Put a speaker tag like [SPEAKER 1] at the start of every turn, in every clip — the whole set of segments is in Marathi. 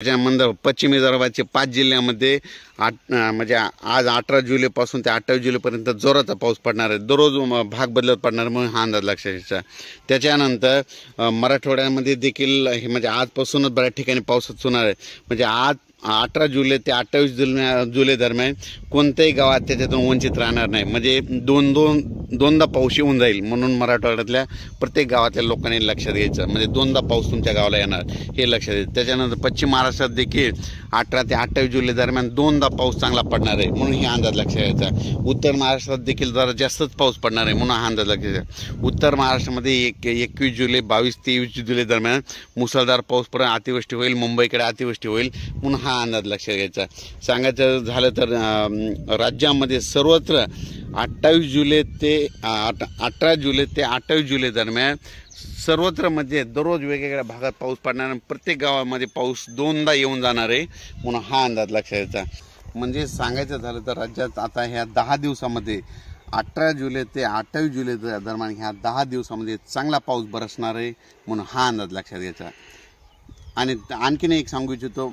[SPEAKER 1] त्याच्यानंतर पश्चिम विदर्भाचे 5 जिल्ह्यामध्ये म्हणजे आज 18 जुलैपासून ते 28 जुलैपर्यंत जोराचा पाऊस पडणार आहे. दररोज भाग बदलत पडणार म्हणून हा अंदाज लक्षात घ्यायचा. त्याच्यानंतर मराठवाड्यामध्ये देखील हे म्हणजे आजपासूनच बऱ्याच ठिकाणी पाऊस होणार आहे. म्हणजे आज 18 जुलै ते 28 जुलै दरम्यान कोणत्याही गावात त्याच्यातून वंचित राहणार नाही. म्हणजे दोनदा पाऊस येऊन जाईल म्हणून मराठवाड्यातल्या प्रत्येक गावातल्या लोकांनी लक्षात घ्यायचं. म्हणजे दोनदा पाऊस तुमच्या गावाला येणार हे लक्षात घ्यायचं. त्याच्यानंतर पश्चिम महाराष्ट्रात देखील 18 ते 28 जुलै दरम्यान दोनदा पाऊस चांगला पडणार आहे म्हणून हे अंदाज लक्षात घ्यायचा. उत्तर महाराष्ट्रात देखील जरा जास्तच पाऊस पडणार आहे म्हणून हा अंदाज लक्षात घ्यायचा. उत्तर महाराष्ट्रामध्ये 21 जुलै 22-23 जुलै दरम्यान मुसळधार पाऊस पडेल, अतिवृष्टी होईल, मुंबईकडे अतिवृष्टी होईल म्हणून हा अंदाज लक्षात घ्यायचा. सांगायचं झालं तर राज्यामध्ये सर्वत्र 18 जुलै ते 28 जुलै दरम्यान सर्वत्र म्हणजे दररोज वेगवेगळ्या भागात पाऊस पडणार आणि प्रत्येक गावामध्ये पाऊस दोनदा येऊन जाणार आहे म्हणून हा अंदाज लक्षात घ्यायचा. म्हणजे सांगायचं झालं तर राज्यात आता ह्या 10 दिवसामध्ये 18 जुलै ते 28 जुलै दरम्यान ह्या 10 दिवसामध्ये चांगला पाऊस बरसणार आहे म्हणून हा अंदाज लक्षात घ्यायचा. आणि आणखीन एक सांगू इच्छितो,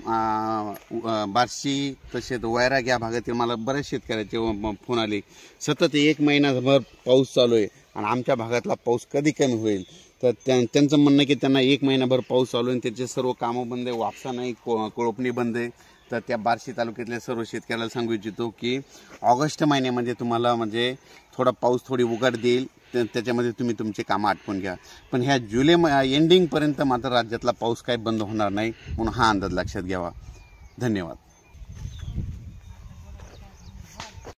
[SPEAKER 1] बार्शी तसेच वैराग या भागातील मला बऱ्याच शेतकऱ्याचे फोन आले. सतत 1 महिनाभर पाऊस चालू आहे आणि आमच्या भागातला पाऊस कधी कमी होईल. तर त्यांचं म्हणणं की त्यांना 1 महिनाभर पाऊस चालू आहे, त्याचे सर्व कामं बंद आहे, वापसा नाही, कोळपणी बंद आहे. तर त्या बार्शी तालुक्यातल्या सर्व शेतकऱ्याला सांगू इच्छितो की ऑगस्ट महिन्यामध्ये तुम्हाला म्हणजे थोडा पाऊस थोडी उघड देईल, त्याच्यामध्ये तुम्ही तुमचे कामं आटपून घ्या. पण ह्या जुलै एंडिंगपर्यंत मात्र राज्यातला पाऊस काही बंद होणार नाही म्हणून हा अंदाज लक्षात घ्यावा. धन्यवाद.